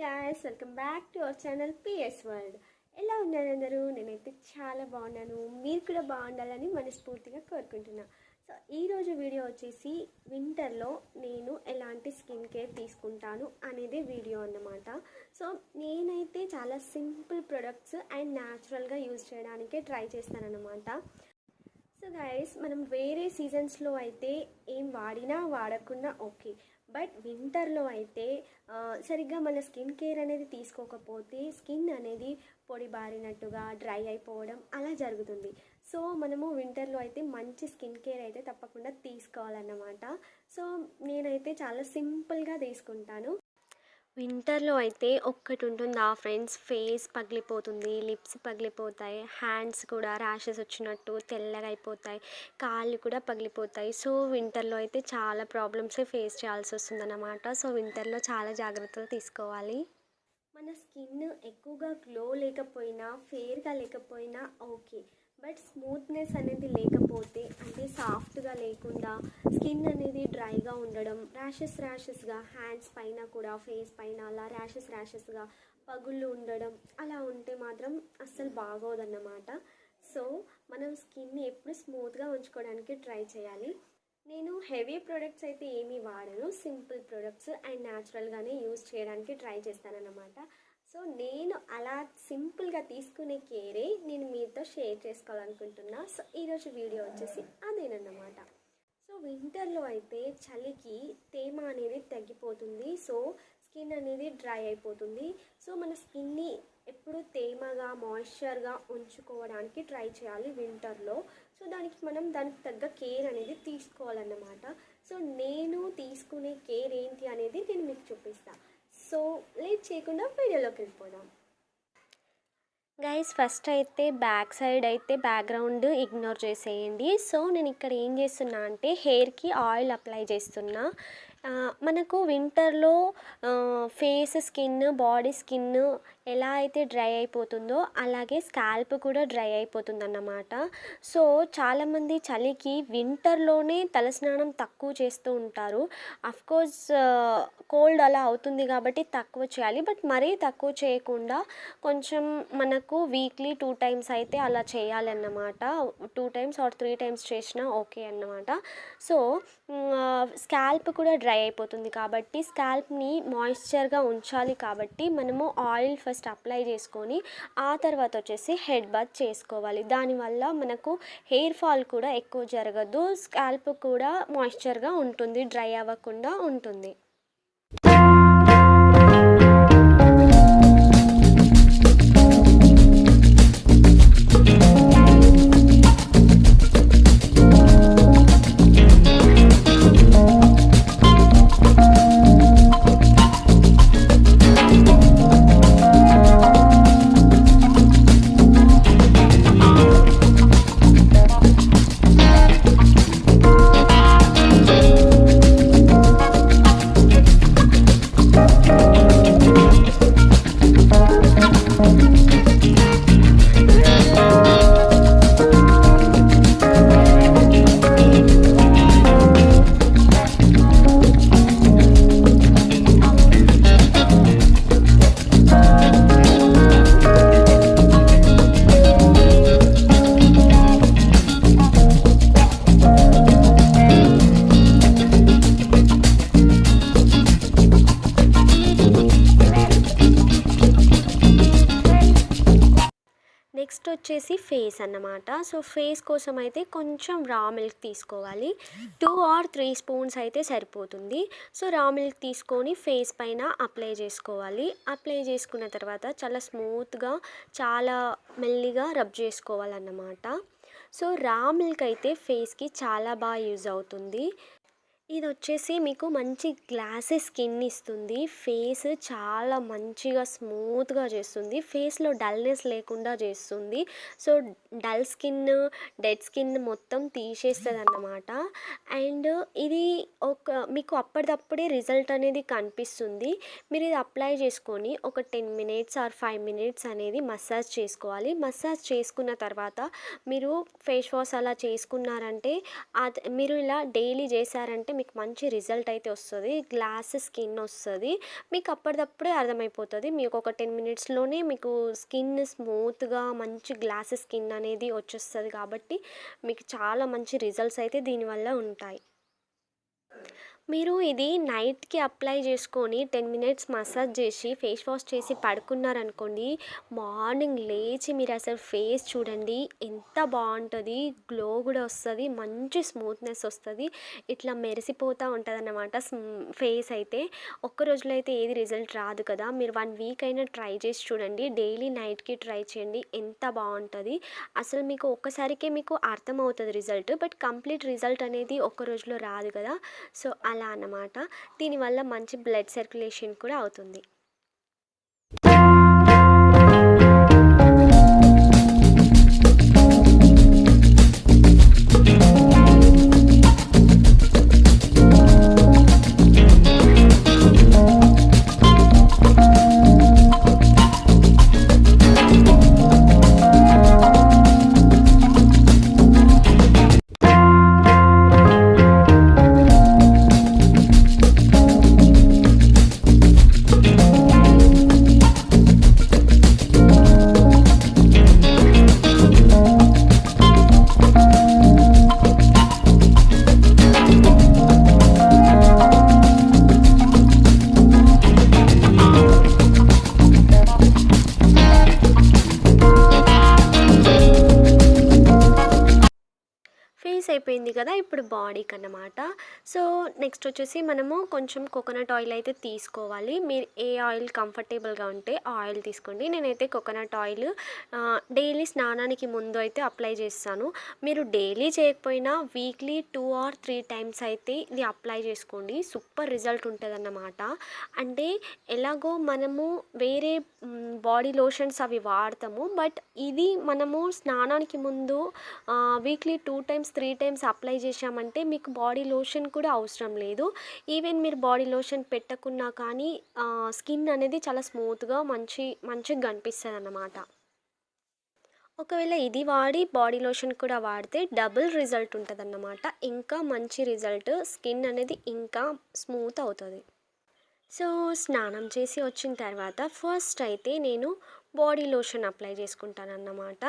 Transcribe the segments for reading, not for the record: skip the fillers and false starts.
Guys welcome back to our channel PS world. ఎలా ఉన్నారు అందరూ? నేనైతే చాలా బాగున్నాను. మీరు కూడా బాగుండాలని మనస్ఫూర్తిగా కోరుకుంటున్నా. సో ఈరోజు వీడియో వచ్చేసి వింటర్లో నేను ఎలాంటి స్కిన్ కేర్ తీసుకుంటాను అనేది వీడియో అన్నమాట. సో నేనైతే చాలా సింపుల్ ప్రొడక్ట్స్ అండ్ న్యాచురల్గా యూజ్ చేయడానికే ట్రై చేస్తానన్నమాట. సో గైస్, మనం వేరే సీజన్స్లో అయితే ఏం వాడినా వాడకుండా ఓకే, బట్ వింటర్లో అయితే సరిగ్గా మన స్కిన్ కేర్ అనేది తీసుకోకపోతే స్కిన్ అనేది పొడి బారినట్టుగా డ్రై అయిపోవడం అలా జరుగుతుంది. సో మనము వింటర్లో అయితే మంచి స్కిన్ కేర్ అయితే తప్పకుండా తీసుకోవాలన్నమాట. సో నేనైతే చాలా సింపుల్గా తీసుకుంటాను. వింటర్లో అయితే ఒక్కటి ఉంటుందా ఫ్రెండ్స్, ఫేస్ పగిలిపోతుంది, లిప్స్ పగిలిపోతాయి, హ్యాండ్స్ కూడా ర్యాషెస్ వచ్చినట్టు తెల్లగా అయిపోతాయి, కాళ్ళు కూడా పగిలిపోతాయి. సో వింటర్లో అయితే చాలా ప్రాబ్లమ్సే ఫేస్ చేయాల్సి వస్తుందన్నమాట. సో వింటర్లో చాలా జాగ్రత్తలు తీసుకోవాలి. మన స్కిన్ ఎక్కువగా గ్లో లేకపోయినా, ఫేర్గా లేకపోయినా ఓకే, బట్ స్మూత్నెస్ అనేది లేకపోతే, అంటే సాఫ్ట్గా లేకుండా స్కిన్ అనేది డ్రైగా ఉండడం, ర్యాషెస్గా హ్యాండ్స్ పైన కూడా ఫేస్ పైన అలా ర్యాషెస్గా పగుళ్ళు ఉండడం అలా ఉంటే మాత్రం అస్సలు బాగోదన్నమాట. సో మనం స్కిన్ని ఎప్పుడు స్మూత్గా ఉంచుకోవడానికి ట్రై చేయాలి. నేను హెవీ ప్రొడక్ట్స్ అయితే ఏమీ వాడను, సింపుల్ ప్రొడక్ట్స్ అండ్ న్యాచురల్గానే యూజ్ చేయడానికి ట్రై చేస్తానన్నమాట. సో నేను అలా సింపుల్గా తీసుకునే కేరే నేను మీతో షేర్ చేసుకోవాలనుకుంటున్నా. సో ఈరోజు వీడియో వచ్చేసి అదేనన్నమాట. సో వింటర్లో అయితే చలికి తేమ అనేది తగ్గిపోతుంది, సో స్కిన్ అనేది డ్రై అయిపోతుంది. సో మన స్కిన్ని ఎప్పుడు తేమగా మాయిశ్చర్గా ఉంచుకోవడానికి ట్రై చేయాలి వింటర్లో. సో దానికి తగ్గ కేర్ అనేది తీసుకోవాలన్నమాట. సో నేను తీసుకునే కేర్ ఏంటి అనేది నేను మీకు చూపిస్తాను. సో లేట్ చేయకుండా వీడియోలోకి వెళ్ళిపోదాం. గైస్, ఫస్ట్ అయితే బ్యాక్ సైడ్ అయితే బ్యాక్గ్రౌండ్ ఇగ్నోర్ చేసేయండి. సో నేను ఇక్కడ ఏం చేస్తున్నా అంటే హెయిర్కి ఆయిల్ అప్లై చేస్తున్నా. మనకు వింటర్లో ఫేస్ స్కిన్, బాడీ స్కిన్ ఎలా అయితే డ్రై అయిపోతుందో అలాగే స్కాల్ప్ కూడా డ్రై అయిపోతుంది అన్నమాట. సో చాలామంది చలికి వింటర్లోనే తలస్నానం తక్కువ చేస్తూ ఉంటారు. అఫ్కోర్స్ కోల్డ్ అలా అవుతుంది కాబట్టి తక్కువ చేయాలి, బట్ మరీ తక్కువ చేయకుండా కొంచెం మనకు వీక్లీ 2 times అయితే అలా చేయాలన్నమాట. 2 times or 3 times చేసినా ఓకే అన్నమాట. సో స్కాల్ప్ కూడా డ్రై అయిపోతుంది కాబట్టి స్కాల్ప్ని మాయిశ్చర్గా ఉంచాలి కాబట్టి మనము ఆయిల్ ఫస్ట్ అప్లై చేసుకొని ఆ తర్వాత వచ్చేసి హెడ్ బాత్ చేసుకోవాలి. దానివల్ల మనకు హెయిర్ ఫాల్ కూడా ఎక్కువ జరగదు, స్కాల్ప్ కూడా మాయిశ్చర్గా ఉంటుంది, డ్రై అవ్వకుండా ఉంటుంది. నెక్స్ట్ వచ్చేసి ఫేస్ అన్నమాట. సో ఫేస్ కోసం అయితే కొంచెం రా మిల్క్ తీసుకోవాలి. 2 or 3 spoons అయితే సరిపోతుంది. సో రా మిల్క్ తీసుకొని ఫేస్ పైన అప్లై చేసుకోవాలి. అప్లై చేసుకున్న తర్వాత చాలా స్మూత్గా, చాలా మెల్లిగా రబ్ చేసుకోవాలన్నమాట. సో రా మిల్క్ అయితే ఫేస్కి చాలా బాగా యూజ్ అవుతుంది. ఇది వచ్చేసి మీకు మంచి గ్లాసీ స్కిన్ ఇస్తుంది, ఫేస్ చాలా మంచిగా స్మూత్గా చేస్తుంది, ఫేస్లో డల్నెస్ లేకుండా చేస్తుంది. So dull skin, dead skin మొత్తం తీసేస్తుంది అన్నమాట. అండ్ ఇది మీకు అప్పటిదప్పుడే రిజల్ట్ అనేది కనిపిస్తుంది. మీరు ఇది అప్లై చేసుకొని ఒక 10 minutes or 5 minutes అనేది మసాజ్ చేసుకోవాలి. మసాజ్ చేసుకున్న తర్వాత మీరు ఫేస్ వాష్ అలా చేసుకున్నారంటే మీరు ఇలా డైలీ చేశారంటే అయితే మీకు మంచి రిజల్ట్ అయితే వస్తుంది. గ్లాస్ స్కిన్ వస్తుంది. మీకు అప్పటిదప్పుడే అర్థమైపోతుంది. మీకు ఒక 10 మినిట్స్లోనే మీకు స్కిన్ స్మూత్గా మంచి గ్లాస్ స్కిన్ అనేది వచ్చేస్తుంది. కాబట్టి మీకు చాలా మంచి రిజల్ట్స్ అయితే దీనివల్ల ఉంటాయి. మీరు ఇది నైట్‌కి అప్లై చేసుకొని 10 మినిట్స్ మసాజ్ చేసి, ఫేస్ వాష్ చేసి పడుకున్నారనుకోండి, మార్నింగ్ లేచి మీరసలు ఫేస్ చూడండి ఎంత బావుంటది. గ్లో గూడా వస్తది. మంచి స్మూత్‌నెస్ వస్తది. ఇట్లా మెరిసిపోతా ఉంటదన్నమాట ఫేస్ అయితే. ఒక్క రోజులో అయితే ఏది రిజల్ట్ రాదు కదా! మీరు 1 వీక్ అయినా ట్రై చేసి చూడండి. డైలీ నైట్‌కి ట్రై చేయండి. ఎంత బావుంటది. అసలు మీకు ఒక్కసారికే మీకు అర్థమవుతది రిజల్ట్. బట్ కంప్లీట్ రిజల్ట్ అనేది ఒక్క రోజులో రాదు కదా! సో, అలా అన్నమాట. దీనివల్ల మంచి బ్లడ్ సర్క్యులేషన్ కూడా అవుతుంది. ఫేస్ అయిపోయింది కదా! ఇప్పుడు బాడీకి అన్నమాట. సో, నెక్స్ట్ వచ్చేసి మనము కొంచెం కోకోనట్ ఆయిల్ అయితే తీసుకోవాలి. మీరు ఏ ఆయిల్ కంఫర్టబుల్‌గా ఉంటే ఆ ఆయిల్ తీసుకోండి. నేనైతే కోకోనట్ ఆయిల్ డైలీ స్నానానికి ముందు అయితే అప్లై చేస్తాను. మీరు డైలీ చేయకపోయినా వీక్లీ 2 ఆర్ 3 టైమ్స్ అయితే ఇది అప్లై చేసుకోండి. సూపర్ రిజల్ట్ ఉంటదన్నమాట. అంటే ఎలాగో మనము వేరే బాడీ లోషన్స్ అవి వాడతాము. బట్ ఇది మనము స్నానానికి ముందు వీక్లీ 2 టైమ్స్ 3 టైమ్స్ అప్లై చేశామంటే మీకు బాడీ లోషన్ కూడా అవసరం లేదు. ఈవెన్ మీరు బాడీ లోషన్ పెట్టకున్నా కానీ స్కిన్ అనేది చాలా స్మూత్‌గా మంచిగా కనిపిస్తదన్నమాట. ఒకవేళ ఇది వాడి బాడీ లోషన్ కూడా వాడితే డబుల్ రిజల్ట్ ఉంటదన్నమాట. ఇంకా మంచి రిజల్ట్, స్కిన్ అనేది ఇంకా స్మూత్ అవుతది. సో, స్నానం చేసి వచ్చిన తర్వాత ఫస్ట్ అయితే నేను బాడీ లోషన్ అప్లై చేసుకుంటానన్నమాట.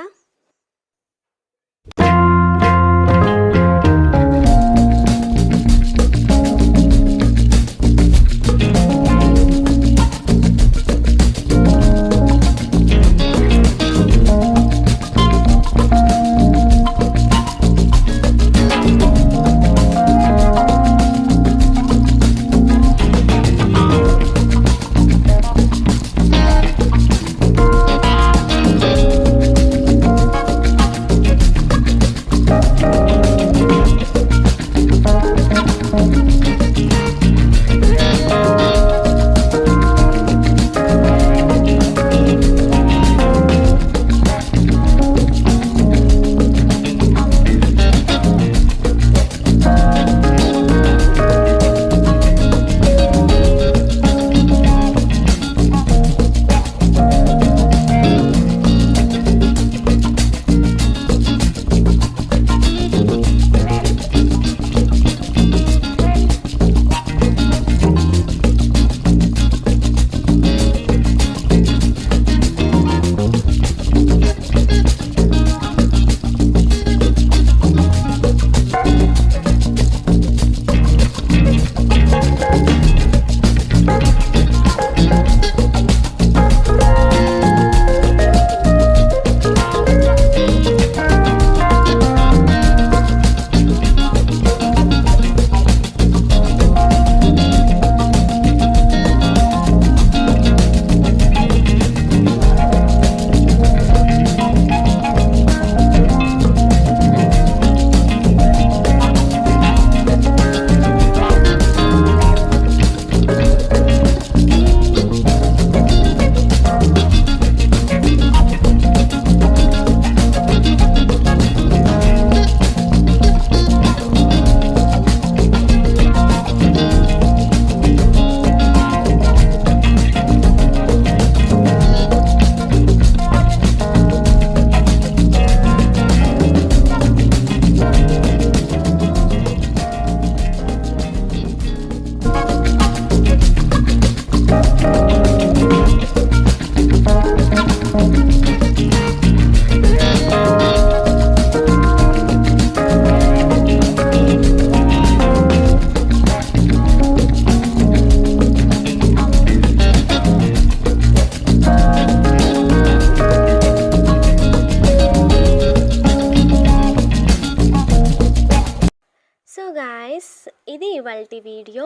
ఇవాల్టి వీడియో.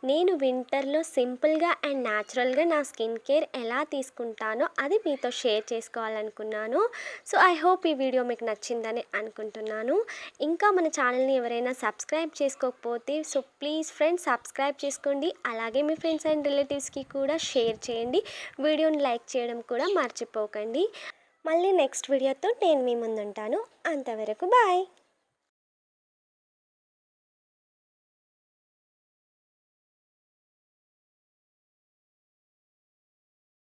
నేను వింటర్లో సింపుల్గా అండ్ న్యాచురల్గా నా స్కిన్ కేర్ ఎలా తీసుకుంటానో అది మీతో షేర్ చేసుకోవాలనుకున్నాను. సో ఐ హోప్ ఈ వీడియో మీకు నచ్చిందని అనుకుంటున్నాను. ఇంకా మన ఛానల్ని ఎవరైనా సబ్స్క్రైబ్ చేసుకోకపోతే సో ప్లీజ్ ఫ్రెండ్స్ సబ్స్క్రైబ్ చేసుకోండి. అలాగే మీ ఫ్రెండ్స్ అండ్ రిలేటివ్స్కి కూడా షేర్ చేయండి. వీడియోని లైక్ చేయడం కూడా మర్చిపోకండి. మళ్ళీ నెక్స్ట్ వీడియోతో నేను మీ ముందుంటాను. అంతవరకు బాయ్.